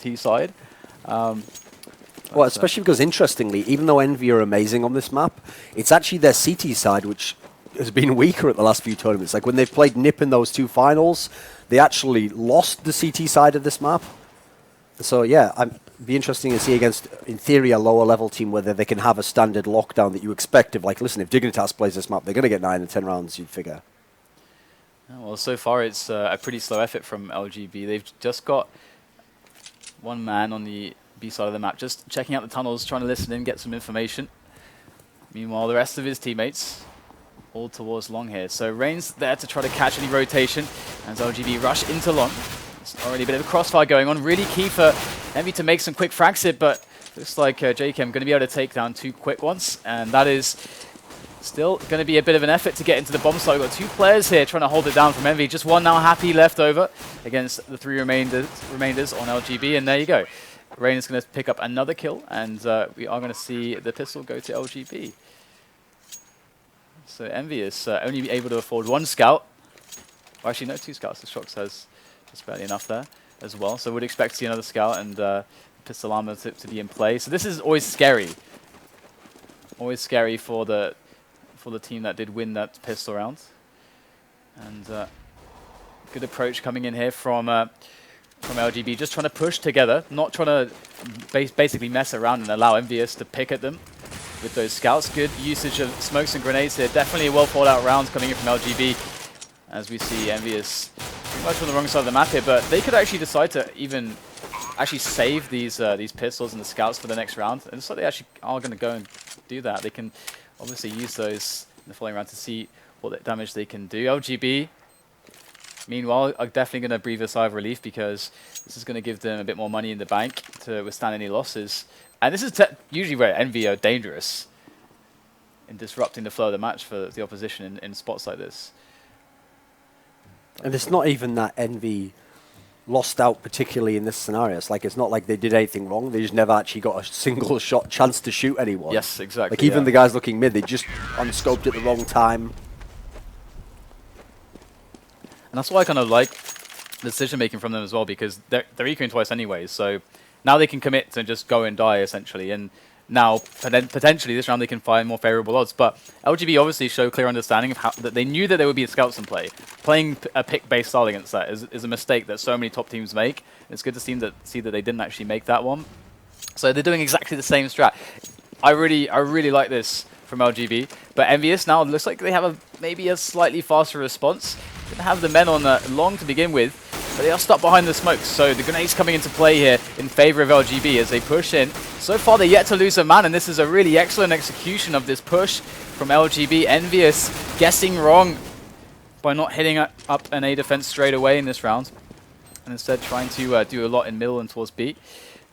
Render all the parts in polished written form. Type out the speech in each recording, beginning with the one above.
T side. Well, especially because, interestingly, even though EnVy are amazing on this map, it's actually their CT side which has been weaker at the last few tournaments. Like when they've played NiP in those 2 finals, they actually lost the CT side of this map. So yeah, it'd be interesting to see against, in theory, a lower level team whether they can have a standard lockdown that you expect of, like, listen, if Dignitas plays this map, they're going to get 9 and 10 rounds, you'd figure. Well, so far it's a pretty slow effort from LGB. They've just got one man on the B side of the map, just checking out the tunnels, trying to listen in, get some information. Meanwhile, the rest of his teammates all towards long here. So Rain's there to try to catch any rotation as LGB rush into long. It's already a bit of a crossfire going on. Really key for EnVy to make some quick frags here, but looks like JChem going to be able to take down 2 quick ones, and that is still going to be a bit of an effort to get into the bomb site. We've got 2 players here trying to hold it down from EnVy. Just one now happy left over against the 3 remainders on LGB, and there you go. Rain is going to pick up another kill, and we are going to see the pistol go to LGB. So EnVyUs only able to afford 1 scout. Well, actually, no, 2 scouts. The Shox has just barely enough there as well. So we'd expect to see another scout and pistol armor to be in play. So this is always scary. Always scary for the team that did win that pistol round. And good approach coming in here from LGB, just trying to push together, not trying to basically mess around and allow EnVyUs to pick at them with those scouts. Good usage of smokes and grenades here. Definitely a well thought out round coming in from LGB, as we see EnVyUs pretty much on the wrong side of the map here, but they could actually decide to even actually save these pistols and the scouts for the next round. And so they actually are going to go and do that. They can obviously use those in the following round to see what damage they can do. LGB, meanwhile, are definitely going to breathe a sigh of relief because this is going to give them a bit more money in the bank to withstand any losses. And this is usually where EnVy are dangerous in disrupting the flow of the match for the opposition in spots like this. And it's not even that EnVy lost out particularly in this scenario. It's not like they did anything wrong. They just never actually got a single shot chance to shoot anyone. Yes, exactly. Like even the guys looking mid, they just unscoped at the wrong time. And that's why I kind of like the decision making from them as well, because they're ecoing twice anyways. So now they can commit to just go and die essentially. And now potentially this round they can find more favorable odds. But LGB obviously show clear understanding of how that they knew that there would be scouts in play. Playing a pick-based style against that is a mistake that so many top teams make. It's good to see that they didn't actually make that one. So they're doing exactly the same strat. I really like this from LGB. But EnVyUs now looks like they have maybe a slightly faster response. Didn't have the men on long to begin with, but they are stuck behind the smokes. So the grenades coming into play here in favor of LGB as they push in. So far they're yet to lose a man, and this is a really excellent execution of this push from LGB. EnVyUs guessing wrong by not hitting up an A defense straight away in this round, and instead trying to do a lot in middle and towards B.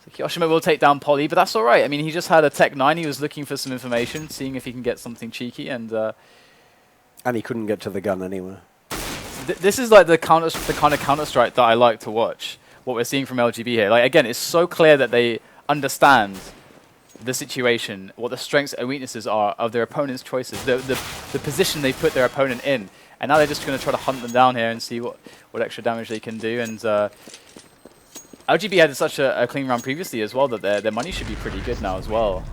So Kyoshima will take down Poly, but that's all right. I mean, he just had a Tech 9. He was looking for some information, seeing if he can get something cheeky, and he couldn't get to the gun anywhere. This is like the kind of Counter-Strike that I like to watch. What we're seeing from LGB here, like again, it's so clear that they understand the situation, what the strengths and weaknesses are of their opponent's choices, the position they put their opponent in, and now they're just going to try to hunt them down here and see what extra damage they can do. And LGB had such a clean round previously as well that their money should be pretty good now as well.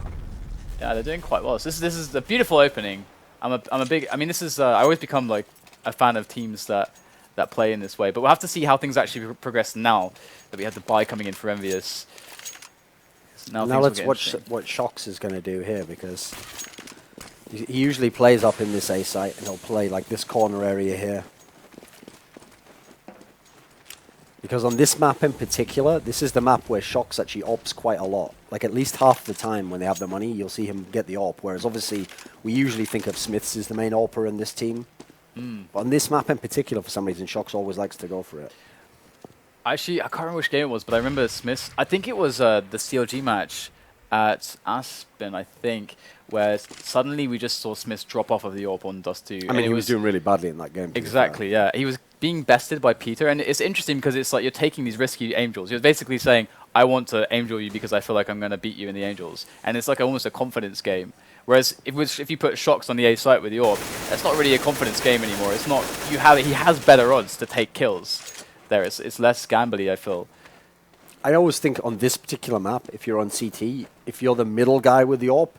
Yeah, they're doing quite well. So this is a beautiful opening. I always become like a fan of teams that play in this way, but we'll have to see how things actually progress now that we have the buy coming in for EnVyUs. Now let's watch what Shox is going to do here, because he usually plays up in this A site, and he'll play like this corner area here. Because on this map in particular, this is the map where Shox actually ops quite a lot. Like at least half the time when they have the money, you'll see him get the op, whereas obviously we usually think of Smiths as the main opper in this team. But on this map in particular, for some reason, Shox always likes to go for it. Actually, I can't remember which game it was, but I remember Smiths. I think it was the CLG match at Aspen, I think, where suddenly we just saw Smiths drop off of the AWP on Dust 2. I mean, he was doing really badly in that game. Exactly, yeah. He was being bested by Peter, and it's interesting because it's like you're taking these risky Angels. You're basically saying, I want to Angel you because I feel like I'm going to beat you in the Angels. And it's like almost a confidence game. Whereas if you put Shox on the A site with the AWP, that's not really a confidence game anymore. It's not. He has better odds to take kills. It's less gambly, I feel. I always think on this particular map, if you're on CT, if you're the middle guy with the AWP,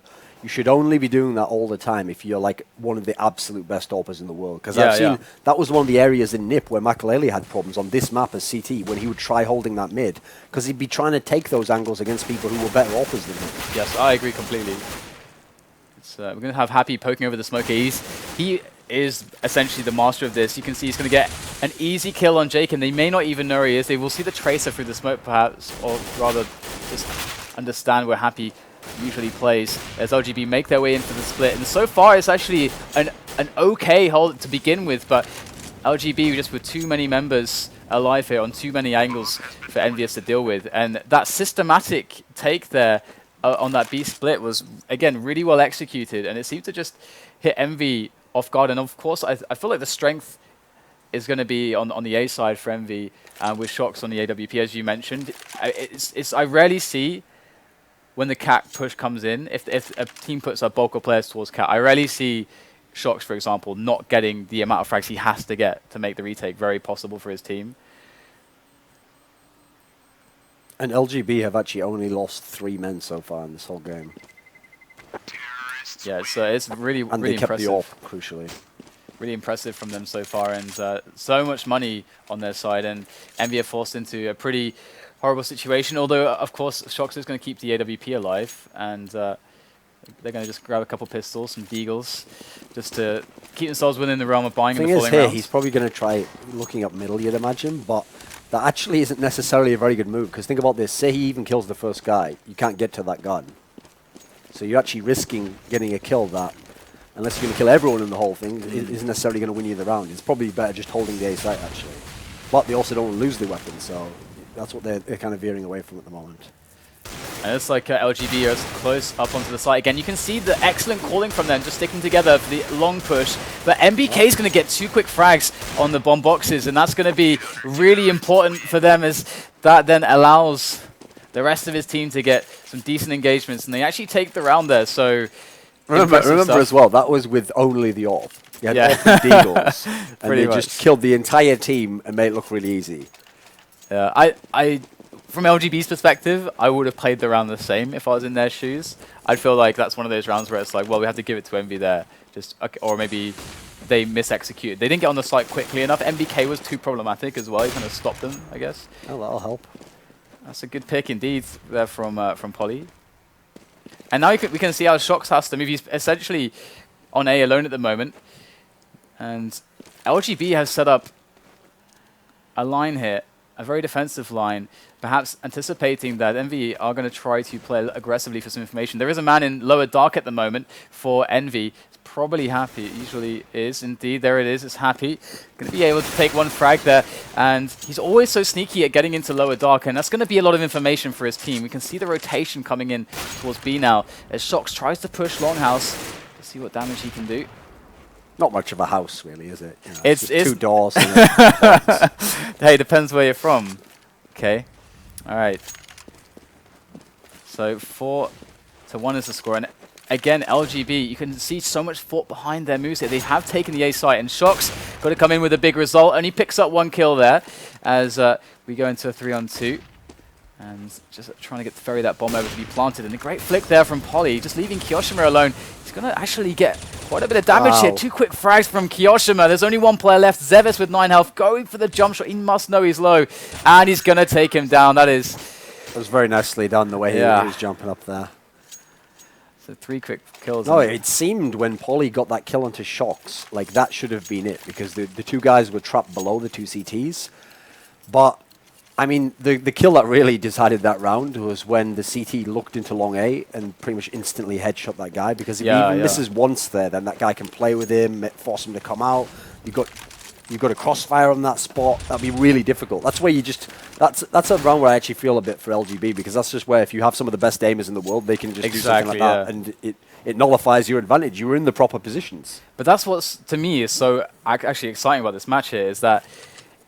you should only be doing that all the time if you're like one of the absolute best AWPers in the world. Because I've seen that was one of the areas in NIP where Makalele had problems on this map as CT when he would try holding that mid, because he'd be trying to take those angles against people who were better AWPers than him. Yes, I agree completely. It's, we're going to have Happy poking over the smoke. He is essentially the master of this. You can see he's going to get an easy kill on Jake, and they may not even know where he is. They will see the tracer through the smoke perhaps, or rather just understand where Happy usually plays as LGB make their way into the split. And so far it's actually an okay hold to begin with, but LGB just with too many members alive here on too many angles for EnVyUs to deal with. And that systematic take there on that B split was, again, really well executed, and it seemed to just hit Envy off guard. And of course, I feel like the strength is going to be on the A side for Envy, with Shox on the AWP, as you mentioned. I rarely see when the cat push comes in, if a team puts a bulk of players towards cat, I rarely see Shox, for example, not getting the amount of frags he has to get to make the retake very possible for his team. And LGB have actually only lost 3 men so far in this whole game. Yeah, it's really, and really they kept impressive. the AWP, crucially. Really impressive from them so far, and so much money on their side, and Envy are forced into a pretty horrible situation, although of course Shox is going to keep the AWP alive, and they're going to just grab a couple pistols, some deagles, just to keep themselves within the realm of buying in the following rounds. He's probably going to try looking up middle, you'd imagine, but that actually isn't necessarily a very good move, because think about this, say he even kills the first guy, you can't get to that gun. So you're actually risking getting a kill that, unless you're going to kill everyone in the whole thing, isn't necessarily going to win you the round. It's probably better just holding the A site, actually. But they also don't want to lose the weapon, so that's what they're kind of veering away from at the moment. And it's like LGB are close up onto the site again. You can see the excellent calling from them, just sticking together for the long push. But MBK is going to get 2 quick frags on the bomb boxes, and that's going to be really important for them, as that then allows the rest of his team to get some decent engagements, and they actually take the round there. So remember as well, that was with only the AWP. You had AWP and deagles, and they just killed the entire team and made it look really easy. From LGB's perspective, I would have played the round the same if I was in their shoes. I feel like that's one of those rounds where it's like, well, we have to give it to Envy there, or maybe they misexecuted. They didn't get on the site quickly enough. MBK was too problematic as well. He kind of stopped them, I guess. Oh, that'll help. That's a good pick indeed there from Polly. And now we can see how Shox has to move. He's essentially on A alone at the moment, and LGB has set up a line here, a very defensive line, perhaps anticipating that Envy are going to try to play aggressively for some information. There is a man in lower dark at the moment for Envy. It's probably Happy. It usually is. Indeed, there it is. It's Happy. Going to be able to take 1 frag there. And he's always so sneaky at getting into lower dark, and that's going to be a lot of information for his team. We can see the rotation coming in towards B now, as Shox tries to push Longhouse to see what damage he can do. Not much of a house, really, is it? You know, it's 2 doors. And hey, depends where you're from. Okay. All right. So 4-1 is the score. And again, LGB, you can see so much thought behind their moves here. They have taken the A site, and Shox got to come in with a big result. Only picks up 1 kill there as we go into a 3-on-2. And just trying to ferry that bomb over to be planted. And a great flick there from Polly, just leaving Kiyoshima alone. He's going to actually get quite a bit of damage here. 2 quick frags from Kiyoshima. There's only 1 player left. Zevis with 9 health, going for the jump shot. He must know he's low, and he's going to take him down. That was very nicely done, the way he was jumping up there. So 3 quick kills. No, it seemed when Polly got that kill onto Shox, like that should have been it, because the 2 guys were trapped below the 2 CTs. But I mean, the kill that really decided that round was when the CT looked into long A and pretty much instantly headshot that guy, because if he even misses once there, then that guy can play with him, force him to come out. You've got a crossfire on that spot. That'd be really difficult. That's where that's a round where I actually feel a bit for LGB, because that's just where if you have some of the best aimers in the world, they can just do something like that, and it nullifies your advantage. You were in the proper positions. But that's what's, to me, is so actually exciting about this match here, is that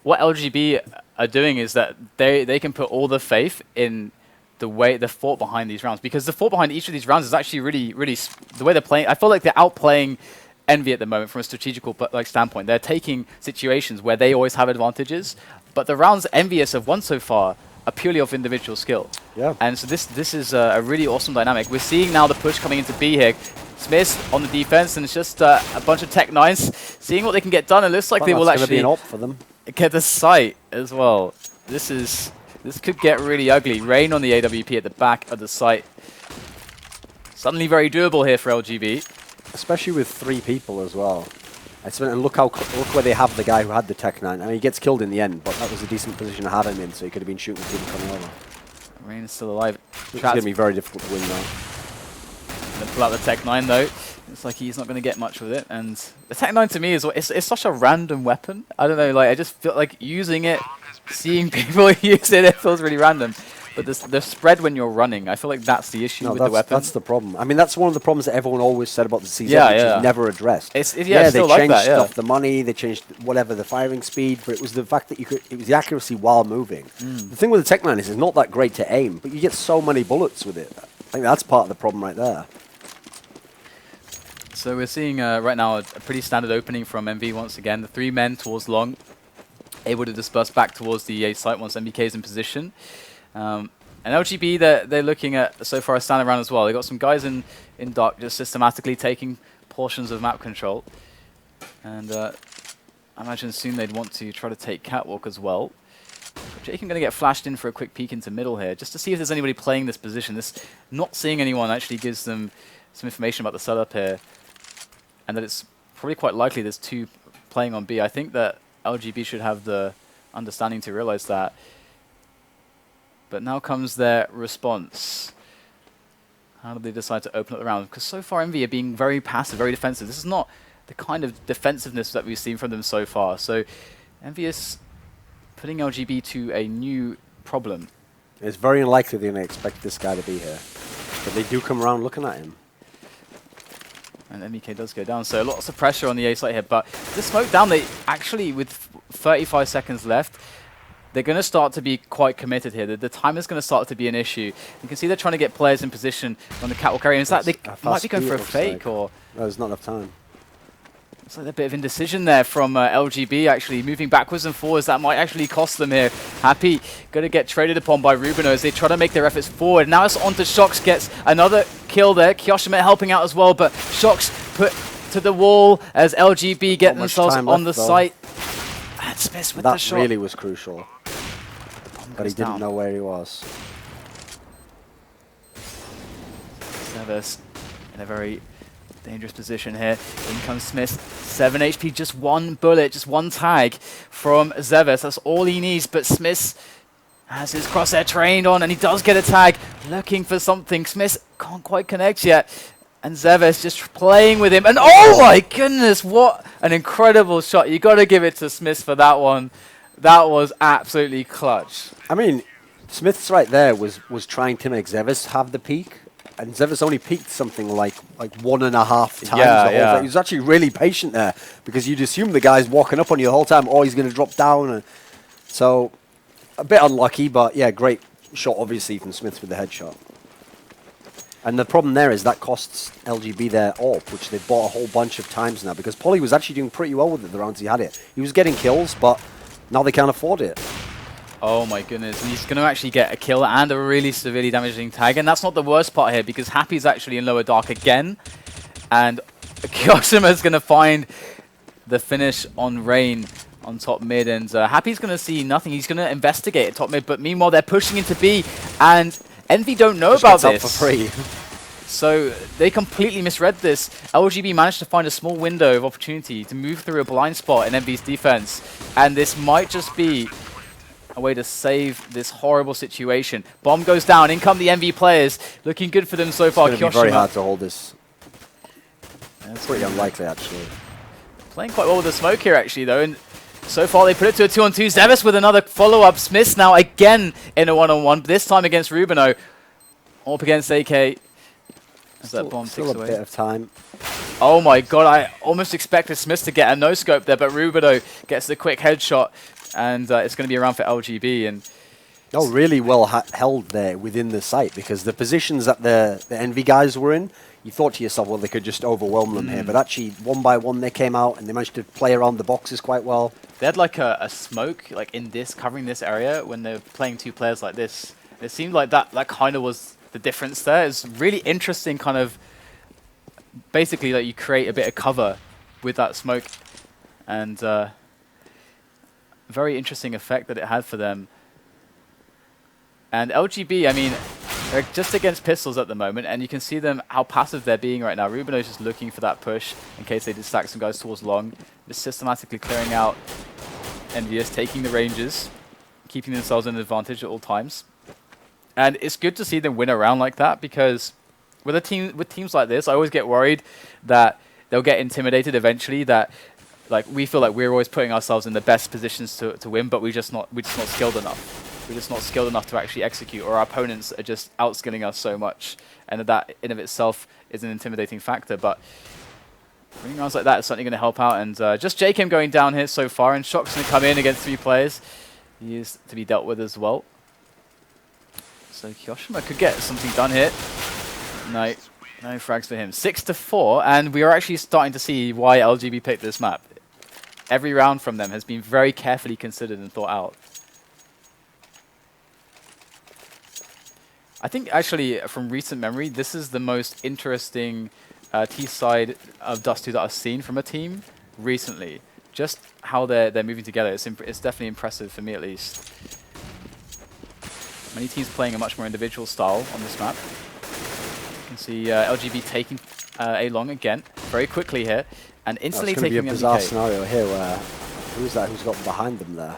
what LGB are doing is that they can put all the faith in the thought behind these rounds, because the thought behind each of these rounds is actually really the way they're playing. I feel like they're outplaying Envy at the moment from a strategical standpoint. They're taking situations where they always have advantages, but the rounds EnVyUs have won so far are purely of individual skill. Yeah. And so this is a really awesome dynamic. We're seeing now the push coming into B here. Smith on the defense, and it's just a bunch of Tech-9s seeing what they can get done. It looks like they will actually be an op for them. Get the site as well. This could get really ugly. Rain on the AWP at the back of the site. Suddenly very doable here for LGB. Especially with 3 people as well. And look where they have the guy who had the Tech-9. I mean, he gets killed in the end, but that was a decent position to have him in, so he could have been shooting with him coming over. Rain is still alive. It's going to be very difficult to win now. Gonna pull out the Tech-9 though. It's like he's not going to get much with it. And the Tech-9 to me is it's such a random weapon. I don't know, like I just feel like using it, seeing people use it feels really random. But the spread when you're running, I feel like that's the issue with the weapon. That's the problem. I mean, that's one of the problems that everyone always said about the season, which is never addressed. They changed stuff, the money, they changed whatever, the firing speed, but it was the fact that it was the accuracy while moving. The thing with the Tech-9 is it's not that great to aim, but you get so many bullets with it. I think that's part of the problem right there. So we're seeing right now a pretty standard opening from EnVy once again. The 3 men towards long, able to disperse back towards the A site once MBK is in position. And LGB, they're looking at so far a stand around as well. They've got some guys in dark just systematically taking portions of map control. And I imagine soon they'd want to try to take Catwalk as well. Jake, I'm going to get flashed in for a quick peek into middle here, just to see if there's anybody playing this position. Not seeing anyone actually gives them some information about the setup here. And that it's probably quite likely there's 2 playing on B. I think that LGB should have the understanding to realize that. But now comes their response. How do they decide to open up the round? Because so far EnVy are being very passive, very defensive. This is not the kind of defensiveness that we've seen from them so far. So EnVy is putting LGB to a new problem. It's very unlikely they're going to expect this guy to be here. But they do come around looking at him. And MBK does go down, so lots of pressure on the A site here. But the smoke down, they actually, with 35 seconds left, they're going to start to be quite committed here. The time is going to start to be an issue. You can see they're trying to get players in position on the Catwalk area. Is that they might be going for a fake, or no, there's not enough time. It's like a bit of indecision there from LGB, actually moving backwards and forwards. That might actually cost them here. Happy going to get traded upon by Rubino as they try to make their efforts forward. Now it's on to Shox, gets another kill there. Kyoshima helping out as well, but Shox put to the wall as LGB get themselves on the site. And Smith with the shot. That really was crucial. But he didn't know where he was. Zevis in a very dangerous position here. In comes Smith. 7 HP, just 1 bullet, just 1 tag from Zevis. That's all he needs, but Smith has his crosshair trained on, and he does get a tag. Looking for something. Smith can't quite connect yet. And Zevis just playing with him. And oh my goodness, what an incredible shot. You got to give it to Smith for that one. That was absolutely clutch. I mean, Smith's right there was trying to make Zevis have the peak. And Zevis only peaked something like 1.5 times. He was actually really patient there, because you'd assume the guy's walking up on you the whole time, or he's going to drop down. And so a bit unlucky, but yeah, great shot obviously from Smith with the headshot. And the problem there is that costs LGB their AWP, which they've bought a whole bunch of times now, because Polly was actually doing pretty well with it the rounds he had it. He was getting kills, but now they can't afford it. Oh my goodness, and he's going to actually get a kill and a really severely damaging tag. And that's not the worst part here, because Happy's actually in lower dark again. And Kyoshima going to find the finish on Rain on top mid. And Happy's going to see nothing. He's going to investigate at top mid. But meanwhile, they're pushing into B. And EnVy don't know about this. For free. So they completely misread this. LGB managed to find a small window of opportunity to move through a blind spot in EnVy's defense. And this might just be a way to save this horrible situation. Bomb goes down. In come the EnVy players. Looking good for them so far. It's going to be very hard to hold this. It's pretty unlikely, actually. Playing quite well with the smoke here, actually, though. And so far, they put it to a 2-on-2. Zevis with another follow-up. Smith now again in a 1-on-1, this time against Rubino. Up against AK. As that bomb ticks away. A bit of time. Oh my god, I almost expected Smith to get a no-scope there, but Rubino gets the quick headshot. And it's going to be around for LGB. And oh, really well held there within the site, because the positions that the EnVy guys were in, you thought to yourself, well, they could just overwhelm them here. But actually, one by one, they came out and they managed to play around the boxes quite well. they had like a smoke like in this covering this area when they're playing 2 players like this. It seemed like that kind of was the difference there. It's really interesting kind of basically like you create a bit of cover with that smoke, and very interesting effect that it had for them. And LGB, I mean, they're just against pistols at the moment, and you can see them how passive they're being right now. Rubino's just looking for that push in case they just stack some guys towards long, just systematically clearing out EnVyUs, taking the ranges, keeping themselves in advantage at all times. And it's good to see them win a round like that, because with teams like this, I always get worried that they'll get intimidated eventually, that like we feel like we're always putting ourselves in the best positions to win, but we're just not skilled enough. We're just not skilled enough to actually execute, or our opponents are just outskilling us so much, and that in of itself is an intimidating factor. But winning rounds like that is certainly going to help out. And just JKM going down here so far, and Shock's going to come in against 3 players. He is to be dealt with as well. So Kyoshima could get something done here. No frags for him. 6-4, and we are actually starting to see why LGB picked this map. Every round from them has been very carefully considered and thought out. I think actually, from recent memory, this is the most interesting T-side of Dust 2 that I've seen from a team recently. Just how they're moving together. It's definitely impressive for me, at least. Many teams playing a much more individual style on this map. You can see LGB taking A long again very quickly here, and instantly taking It's going to be a bizarre scenario here where who's that who's got behind them there?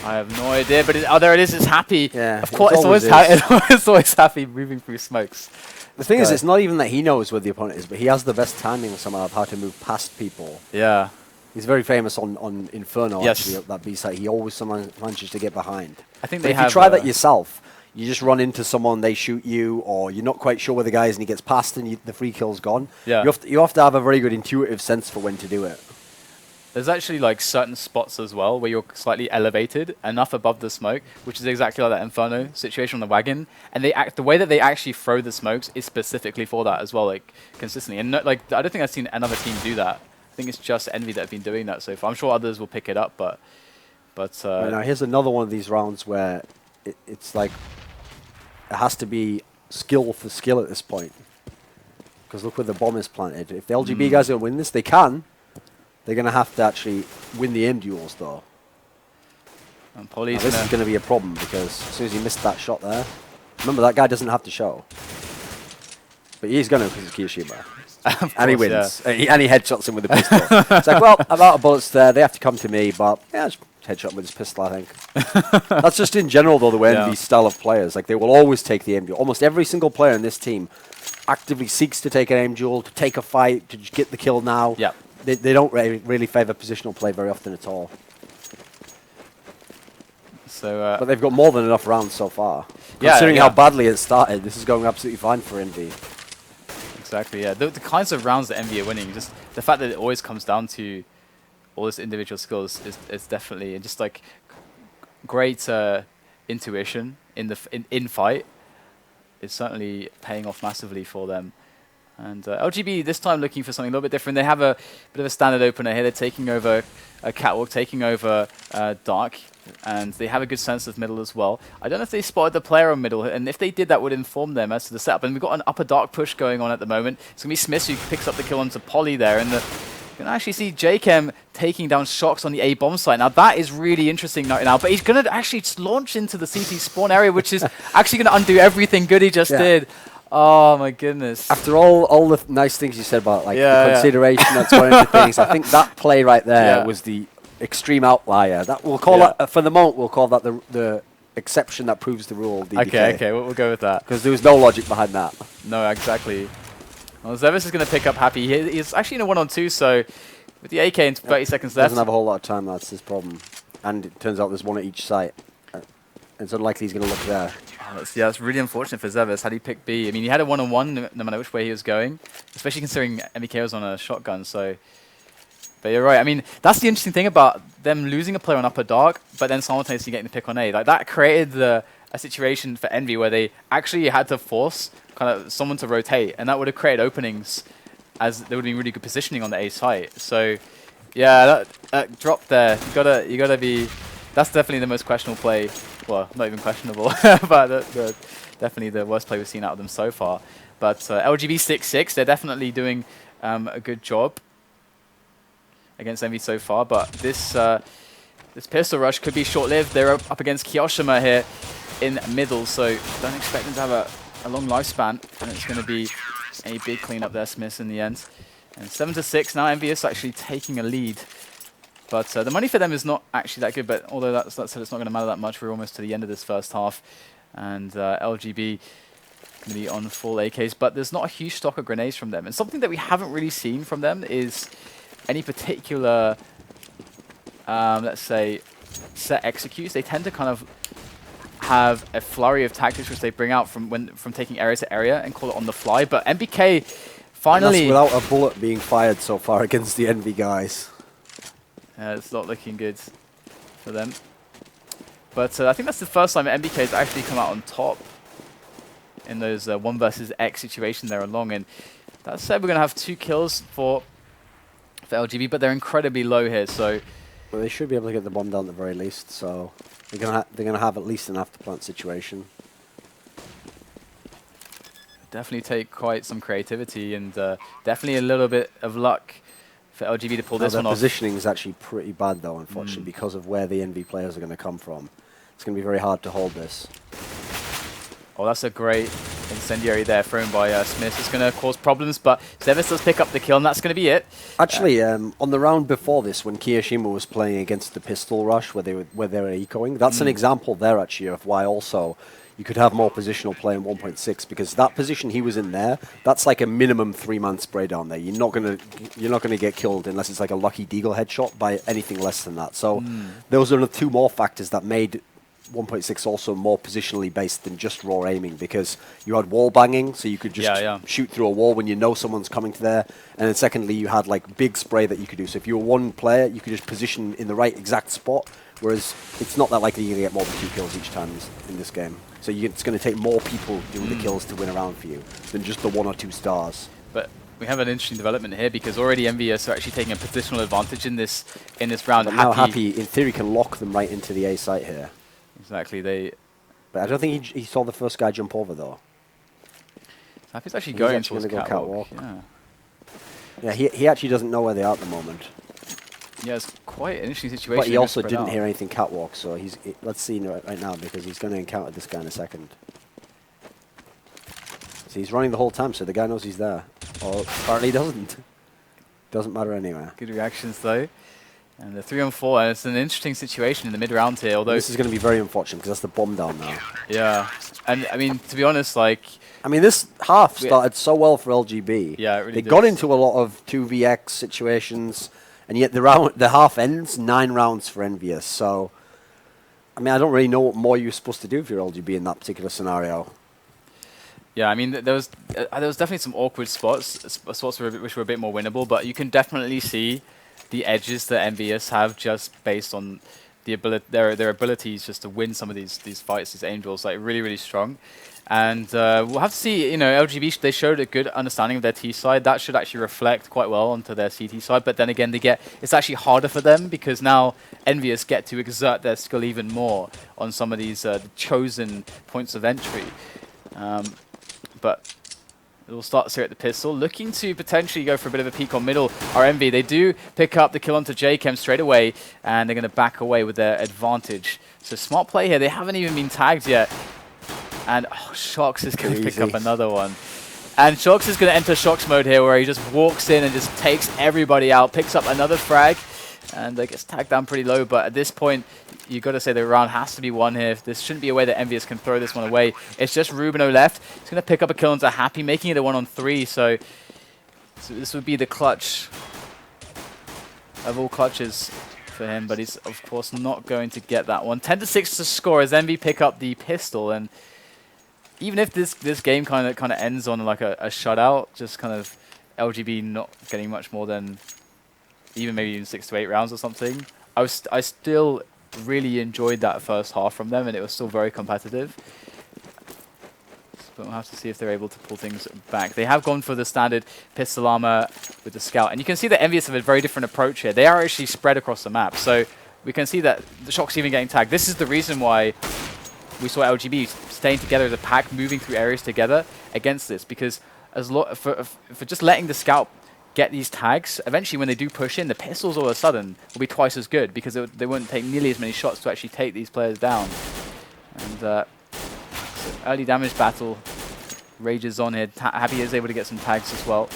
I have no idea, but there it is. It's happy. Yeah, of course, it's always happy moving through smokes. The thing is, it's not even that he knows where the opponent is, but he has the best timing somehow of how to move past people. Yeah. He's very famous on Inferno, yes. actually, at that B-site. He always manages to get behind. I think if you try that yourself, you just run into someone, they shoot you, or you're not quite sure where the guy is and he gets past and the free kill's gone. Yeah. You have to have a very good intuitive sense for when to do it. There's actually like certain spots as well where you're slightly elevated enough above the smoke, which is exactly like that Inferno situation on the wagon. And the way that they actually throw the smokes is specifically for that as well, like consistently. And like I don't think I've seen another team do that. I think it's just Envy that have been doing that so far. I'm sure others will pick it up, but now here's another one of these rounds where it's like it has to be skill for skill at this point. Because look where the bomb is planted. If the LGB guys are going to win this, they can. They're going to have to actually win the aim duels, though. And this is going to be a problem, because as soon as he missed that shot there, remember, that guy doesn't have to show. But he's going to, because it's Kyoshima. And he wins. Yeah. And he headshots him with a pistol. It's like, well, I'm out of bullets there. They have to come to me, but yeah, just headshot him with his pistol, I think. That's just in general, though, the way Envy's style of players. Like, they will always take the aim duel. Almost every single player in this team actively seeks to take an aim duel, to take a fight, to just get the kill now. Yeah. They don't really favour positional play very often at all. So, but they've got more than enough rounds so far. Yeah, considering how badly it started, this is going absolutely fine for Envy. Exactly, yeah. The kinds of rounds that Envy are winning, just the fact that it always comes down to all this individual skills is definitely just like great intuition in fight is certainly paying off massively for them. And LGB this time looking for something a little bit different. They have a bit of a standard opener here. They're taking over Catwalk, taking over Dark, and they have a good sense of middle as well. I don't know if they spotted the player on middle, and if they did, that would inform them as to the setup. And we've got an upper Dark push going on at the moment. It's going to be Smith who picks up the kill onto Polly there, and you can actually see JKM taking down Shocks on the A bomb site. Now that is really interesting now, but he's going to actually launch into the CT spawn area, which is actually going to undo everything good he just did. Oh my goodness! After all the nice things you said about like the consideration that's going into things, I think that play right there was the extreme outlier. That we'll call that for the moment. We'll call that the exception that proves the rule. DDK. Okay, we'll go with that because there was no logic behind that. No, exactly. Well, Zevis is going to pick up Happy. He's actually in a 1-on-2, so with the AK in 30 seconds left, doesn't have a whole lot of time. That's his problem. And it turns out there's one at each site. It's unlikely he's going to look there. Oh, that's really unfortunate for Zevis. Had he picked B, I mean, he had a 1-on-1 no matter which way he was going, especially considering MBK was on a shotgun. So, but you're right. I mean, that's the interesting thing about them losing a player on upper dark, but then simultaneously getting the pick on A. Like that created a situation for Envy where they actually had to force kind of someone to rotate, and that would have created openings, as there would have been really good positioning on the A site. So Yeah, that drop there. You gotta be. That's definitely the most questionable play. Well, not even questionable, but definitely the worst play we've seen out of them so far. But LGB 6-6, they're definitely doing a good job against Envy so far. But this this pistol rush could be short-lived. They're up against Kyoshima here in middle, so don't expect them to have a long lifespan, and it's going to be a big cleanup there, Smiths, in the end. And 7-6 now, EnVyUs actually taking a lead. But the money for them is not actually that good, but although that said, it's not going to matter that much. We're almost to the end of this first half, and LGB going to be on full AKs, but there's not a huge stock of grenades from them. And something that we haven't really seen from them is any particular, let's say, set executes. They tend to kind of have a flurry of tactics which they bring out from taking area to area and call it on the fly. But MBK finally, and that's without a bullet being fired so far against the Envy guys. It's not looking good for them. But I think that's the first time MBK has actually come out on top in those 1 versus X situation there along. And that said, we're going to have 2 kills for LGB, but they're incredibly low here. So, well, they should be able to get the bomb down at the very least. So they're gonna have at least an afterplant situation. definitely take quite some creativity and definitely a little bit of luck for LGB to pull this one off. Their positioning is actually pretty bad, though, unfortunately, because of where the Envy players are going to come from. It's going to be very hard to hold this. Oh, that's a great incendiary there thrown by Smith. It's going to cause problems, but Zevis does pick up the kill, and that's going to be it. Actually, on the round before this, when Kiyoshima was playing against the pistol rush, where they were ecoing, that's an example there, actually, of why also you could have more positional play in 1.6, because that position he was in there, that's like a minimum 3-man spray down there. You're not gonna get killed unless it's like a lucky deagle headshot by anything less than that. So those are the 2 more factors that made 1.6 also more positionally based than just raw aiming, because you had wall banging, so you could just shoot through a wall when you know someone's coming to there, and then secondly you had like big spray that you could do. So if you were one player, you could just position in the right exact spot, whereas it's not that likely you're going to get more than 2 kills each time in this game. So it's going to take more people doing the kills to win around for you than just the 1 or 2 stars. But we have an interesting development here, because already EnVyUs are actually taking a positional advantage in this round. But now Happy, in theory, can lock them right into the A site here. Exactly. But I don't think he saw the first guy jump over, though. Happy's actually going towards catwalk. Yeah. Yeah, he actually doesn't know where they are at the moment. Yeah, it's quite an interesting situation. But he also didn't hear anything catwalk, so let's see right now, because he's going to encounter this guy in a second. So he's running the whole time, so the guy knows he's there. Or apparently he doesn't. Doesn't matter anyway. Good reactions, though. And the 3-on-4, and it's an interesting situation in the mid-round here, although... This is going to be very unfortunate, because that's the bomb down now. Yeah. And, I mean, to be honest, like... I mean, this half started so well for LGB. Yeah, it really They did. got into a lot of 2vx situations, and yet the half ends 9 rounds for EnVyUs. So, I mean, I don't really know what more you're supposed to do if you're LGB in that particular scenario. Yeah, I mean, there was definitely some awkward spots which were a bit more winnable, but you can definitely see the edges that EnVyUs have just based on the their abilities just to win some of these fights, these angels, like really, really strong. And we'll have to see, you know, LGB, they showed a good understanding of their T side. That should actually reflect quite well onto their CT side. But then again, it's actually harder for them, because now EnVyUs get to exert their skill even more on some of these chosen points of entry. But it will start here at the pistol, looking to potentially go for a bit of a peek on middle. Our Envy, they do pick up the kill onto JChem straight away, and they're going to back away with their advantage. So smart play here. They haven't even been tagged yet. And Shox is going to pick up another one. And Shox is going to enter Shox mode here, where he just walks in and just takes everybody out, picks up another frag, and gets tagged down pretty low. But at this point, you've got to say the round has to be won here. This shouldn't be a way that EnVyUs can throw this one away. It's just Rubino left. He's going to pick up a kill into Happy, making it a 1-on-3. So this would be the clutch of all clutches for him, but he's, of course, not going to get that one. 10-6 to score as Envy pick up the pistol. And even if this game kind of ends on like a shutout, just kind of LGB not getting much more than maybe 6 to 8 rounds or something, I still really enjoyed that first half from them, and it was still very competitive. but we'll have to see if they're able to pull things back. They have gone for the standard pistol armor with the scout, and you can see that EnVyUs have a very different approach here. They are actually spread across the map, so we can see that the Shock's even getting tagged. This is the reason why we saw LGB staying together as a pack, moving through areas together against this, because for just letting the scout get these tags, eventually when they do push in, the pistols all of a sudden will be twice as good, because they won't take nearly as many shots to actually take these players down. And so early damage battle rages on here. Happy is able to get some tags as well.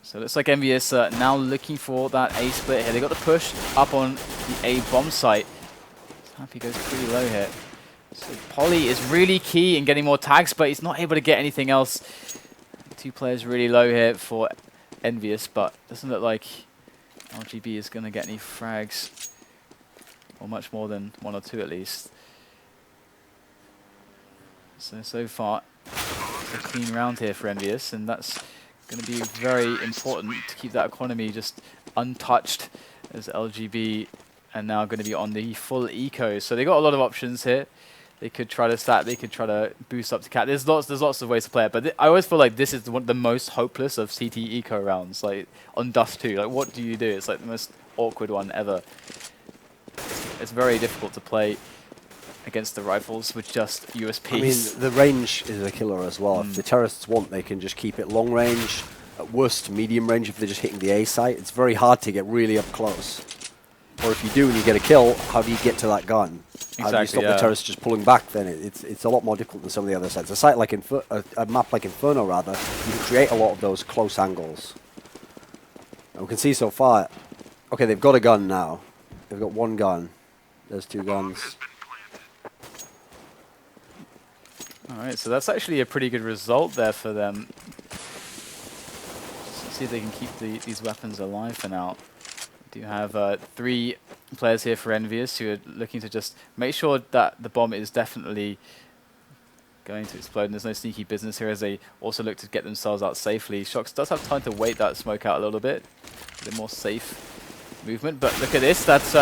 So it looks like EnVyUs now looking for that A split here. They got the push up on the A bomb site. Happy goes pretty low here. So Polly is really key in getting more tags, but he's not able to get anything else. 2 players really low here for EnVyUs, but doesn't look like LGB is going to get any frags, or much more than 1 or 2 at least. So far, it's a clean round here for EnVyUs, and that's going to be very important to keep that economy just untouched, as LGB are now going to be on the full eco. So they got a lot of options here. They could try to stack, they could try to boost up to cat. There's lots of ways to play it, but I always feel like this is the most hopeless of CT eco rounds, like on Dust 2. Like, what do you do? It's like the most awkward one ever. It's very difficult to play against the rifles with just USPs. I mean, the range is a killer as well. If the terrorists want, they can just keep it long range, at worst medium range if they're just hitting the A site. It's very hard to get really up close. Or if you do and you get a kill, how do you get to that gun? How do you stop the terrorists just pulling back? Then it's a lot more difficult than some of the other sites. A site like a map like Inferno, rather, you can create a lot of those close angles. And we can see so far, okay, they've got a gun now. They've got 1 gun. There's 2 guns. Alright, so that's actually a pretty good result there for them. Let's see if they can keep these weapons alive for now. We do have 3 players here for EnVyUs who are looking to just make sure that the bomb is definitely going to explode, and there's no sneaky business here, as they also look to get themselves out safely. Shox does have time to wait that smoke out a little bit, a bit more safe movement, but look at this, that's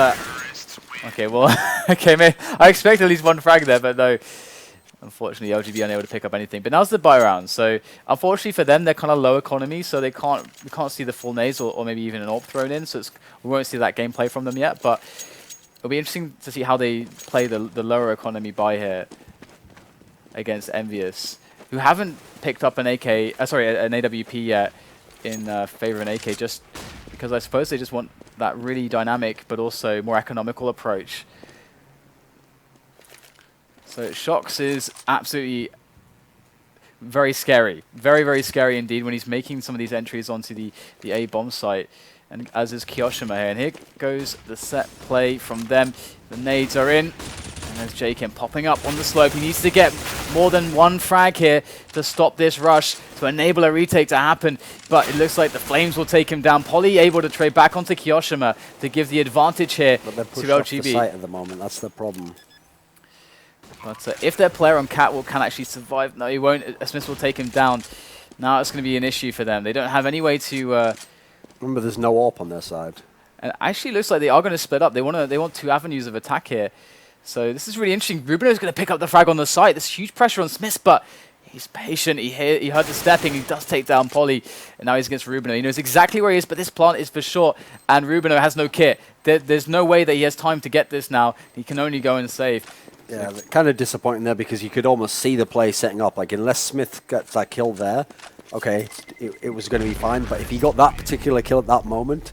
okay, well, okay, man, I expect at least 1 frag there, but no. Unfortunately, LGB unable to pick up anything. But now's the buy round. So unfortunately for them, they're kind of low economy, so we can't see the full nades or maybe even an AWP thrown in. So we won't see that gameplay from them yet. But it'll be interesting to see how they play the lower economy buy here against EnVyUs, who haven't picked up an an AWP yet in favor of an AK, just because I suppose they just want that really dynamic but also more economical approach. So Shox is absolutely very scary. Very, very scary indeed when he's making some of these entries onto the A bomb site. And as is Kiyoshima here. And here goes the set play from them. The nades are in. And there's Jaken popping up on the slope. He needs to get more than 1 frag here to stop this rush, to enable a retake to happen. But it looks like the flames will take him down. Polly able to trade back onto Kiyoshima to give the advantage here to LGB. Off the site at the moment. That's the problem. But if their player on Catwalk can actually survive, no, he won't. Smith will take him down. Now it's going to be an issue for them. They don't have any way to. Remember, there's no AWP on their side. And actually, looks like they are going to split up. They want 2 avenues of attack here. So this is really interesting. Rubino's going to pick up the frag on the site. There's huge pressure on Smith, but he's patient. He heard the stepping. He does take down Polly, and now he's against Rubino. He knows exactly where he is, but this plant is for short, and Rubino has no kit. There's no way that he has time to get this now. He can only go and save. Yeah, kind of disappointing there, because you could almost see the play setting up. Like, unless Smith gets that kill there, okay, it was going to be fine. But if he got that particular kill at that moment,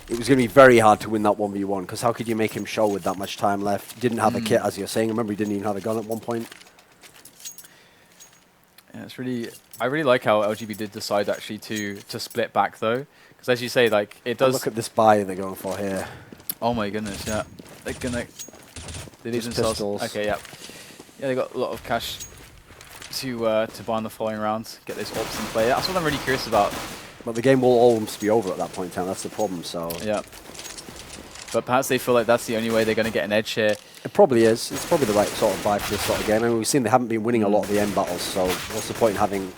it was going to be very hard to win that 1v1, because how could you make him show with that much time left? Didn't have a kit, as you're saying. Remember, he didn't even have a gun at one point. Yeah, it's really. I really like how LGB did decide actually to split back though, because as you say, like it does. Look at this buy they're going for here. Oh my goodness, yeah, they're gonna. They leave themselves. Pistols. Okay, yeah, yeah. They got a lot of cash to buy in the following round, get those AWPs in play. That's what I'm really curious about. But the game will almost be over at that point in time. That's the problem. So yeah. But perhaps they feel like that's the only way they're going to get an edge here. It probably is. It's probably the right sort of buy for this sort of game. I mean, we've seen they haven't been winning a lot of the end battles, so what's the point in having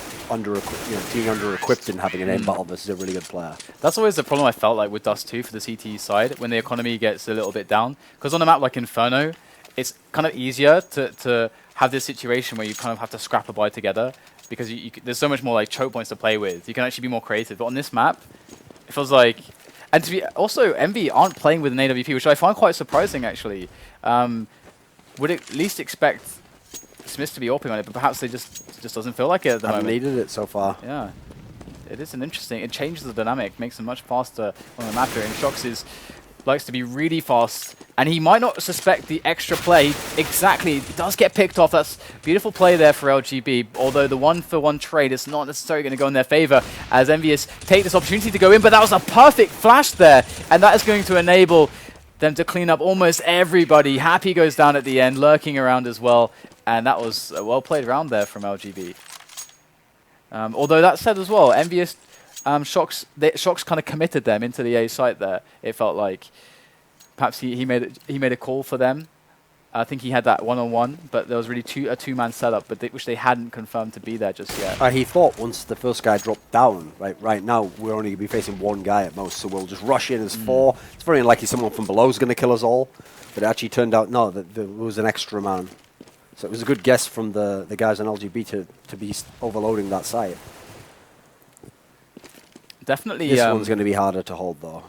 being under-equipped and having an end battle versus a really good player? That's always the problem I felt like with Dust 2 for the CT side, when the economy gets a little bit down. Because on a map like Inferno, it's kind of easier to have this situation where you kind of have to scrap a buy together because there's so much more like choke points to play with. You can actually be more creative. But on this map, it feels like, and to be also EnVy aren't playing with an AWP, which I find quite surprising actually. Would at least expect Smiths to be AWPing on it, but perhaps they just doesn't feel like it at the moment. Needed it so far. Yeah. It is an interesting, it changes the dynamic, makes them much faster on the map here, and Shox likes to be really fast, and he might not suspect the extra play. Exactly, it does get picked off. That's beautiful play there for LGB, although the 1-for-1 trade is not necessarily going to go in their favor as EnVyUs take this opportunity to go in, but that was a perfect flash there, and that is going to enable them to clean up almost everybody. Happy goes down at the end, lurking around as well, and that was a well-played round there from LGB. Although that said as well, EnVyUs, Shox kind of committed them into the A site there. It felt like perhaps he made a call for them. I think he had that one-on-one, but there was really a two-man setup, but which they hadn't confirmed to be there just yet. He thought once the first guy dropped down, right now we're only going to be facing one guy at most, so we'll just rush in as 4. It's very unlikely someone from below is going to kill us all, but it actually turned out no, that there was an extra man. So it was a good guess from the guys on LGB to be overloading that site. Definitely. This one's going to be harder to hold, though.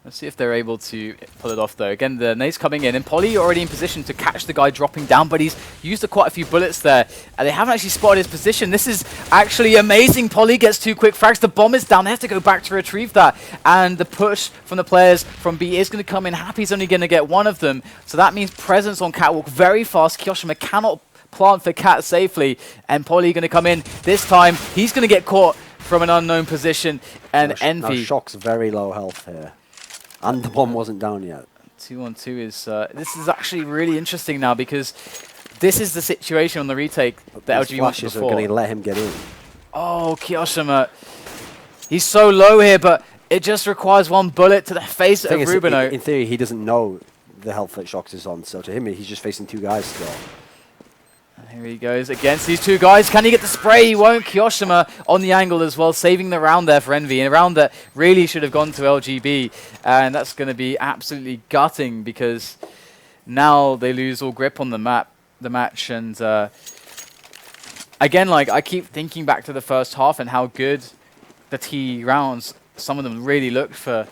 Let's see if they're able to pull it off, though. Again, the nades coming in, and Polly already in position to catch the guy dropping down, but he's used quite a few bullets there, and they haven't actually spotted his position. This is actually amazing. Polly gets 2 quick frags. The bomb is down. They have to go back to retrieve that, and the push from the players from B is going to come in. Happy's only going to get 1 of them, so that means presence on Catwalk very fast. kioShiMa cannot plant for Cat safely, and Polly going to come in. This time, he's going to get caught from an unknown position, and EnVy. Now Shock's very low health here. And the bomb wasn't down yet. 2-on-2 is... this is actually really interesting now, because this is the situation on the retake that LGB wanted before. Are going to let him get in. Oh, kioShiMa. He's so low here, but it just requires 1 bullet to the face of Rubino. In theory, he doesn't know the health that Shox is on, so to him, he's just facing 2 guys still. Here he goes against these 2 guys. Can he get the spray? He won't. kioShiMa on the angle as well, saving the round there for EnVy. And a round that really should have gone to LGB. And that's going to be absolutely gutting, because now they lose all grip on the match. And again, like, I keep thinking back to the first half and how good the T rounds, some of them really looked for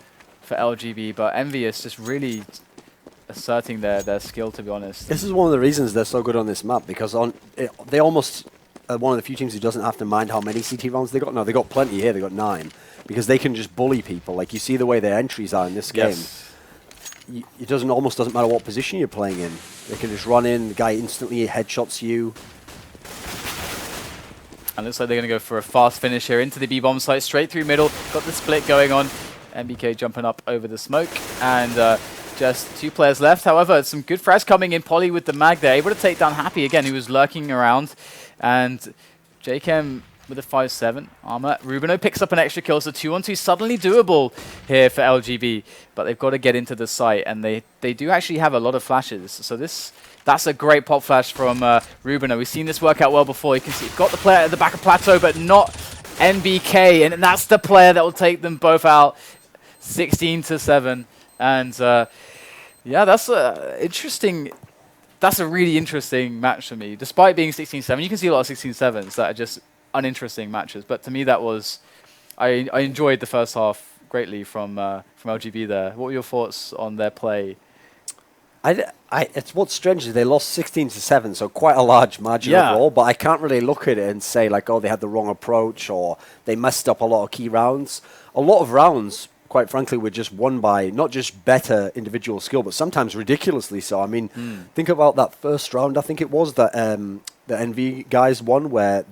LGB. But EnVyUs just really asserting their skill, to be honest. This is one of the reasons they're so good on this map, because they almost are one of the few teams who doesn't have to mind how many CT rounds they got. No, they got plenty here. They got 9, because they can just bully people. Like, you see the way their entries are in this game. It almost doesn't matter what position you're playing in. They can just run in. The guy instantly headshots you. And looks like they're going to go for a fast finish here into the B bomb site, straight through middle. Got the split going on. MBK jumping up over the smoke, and just 2 players left. However, some good frags coming in. Polly with the mag there, able to take down Happy again, who was lurking around. And JKM with a 5-7 armor. Rubino picks up an extra kill, so 2-on-2 suddenly doable here for LGB. But they've got to get into the site, and they do actually have a lot of flashes. So that's a great pop flash from Rubino. We've seen this work out well before. You can see got the player at the back of Plateau, but not NBK, and that's the player that will take them both out. 16-7. And yeah, that's interesting. That's a really interesting match for me. Despite being 16-7, you can see a lot of 16-7s that are just uninteresting matches. But to me, that was I enjoyed the first half greatly from LGB there. What were your thoughts on their play? It's what's strange is they lost 16-7, so quite a large margin overall. But I can't really look at it and say like, oh, they had the wrong approach or they messed up a lot of key rounds. A lot of rounds, quite frankly, were just won by not just better individual skill, but sometimes ridiculously so. I mean, think about that first round. I think it was that the EnVy guys won, where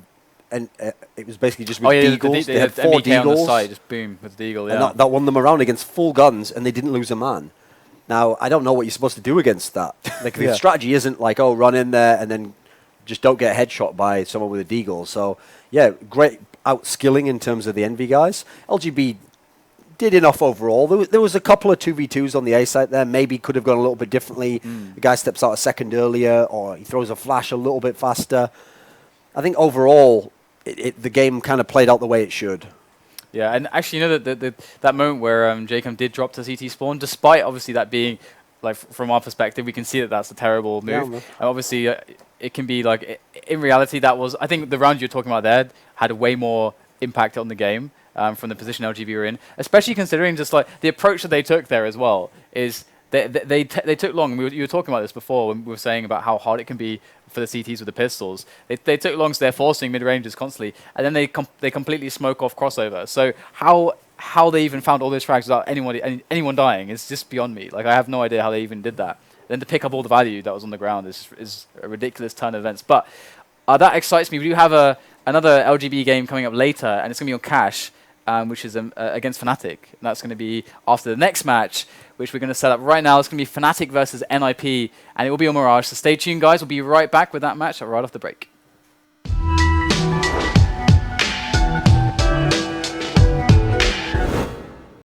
it was basically just with deagles. They had 4 deagles on the side, just boom with the deagle. And that won them around against full guns, and they didn't lose a man. Now, I don't know what you're supposed to do against that. Like, the strategy isn't like, oh, run in there and then just don't get headshot by someone with a deagle. So, yeah, great outskilling in terms of the EnVy guys. LGB did enough overall. There was a couple of 2v2s on the A site there. Maybe could have gone a little bit differently. The guy steps out a second earlier, or he throws a flash a little bit faster. I think overall, the game kind of played out the way it should. Yeah, and actually, you know, that moment where JCam did drop to CT spawn, despite obviously that being like from our perspective, we can see that that's a terrible move. Yeah, And obviously, it can be like in reality that was. I think the round you're talking about there had a way more impact on the game from the position LGB were in, especially considering just like the approach that they took there as well. Is they took long. You were talking about this before when we were saying about how hard it can be for the CTs with the pistols. They took long, so they're forcing mid ranges constantly, and then they completely smoke off crossover. So how they even found all those frags without anyone dying is just beyond me. Like I have no idea how they even did that. Then to pick up all the value that was on the ground is a ridiculous turn of events. But that excites me. We do have another LGB game coming up later, and it's going to be on Cash, which is against Fnatic. And that's going to be after the next match, which we're going to set up right now. It's going to be Fnatic versus NIP, and it will be on Mirage. So stay tuned, guys. We'll be right back with that match right off the break.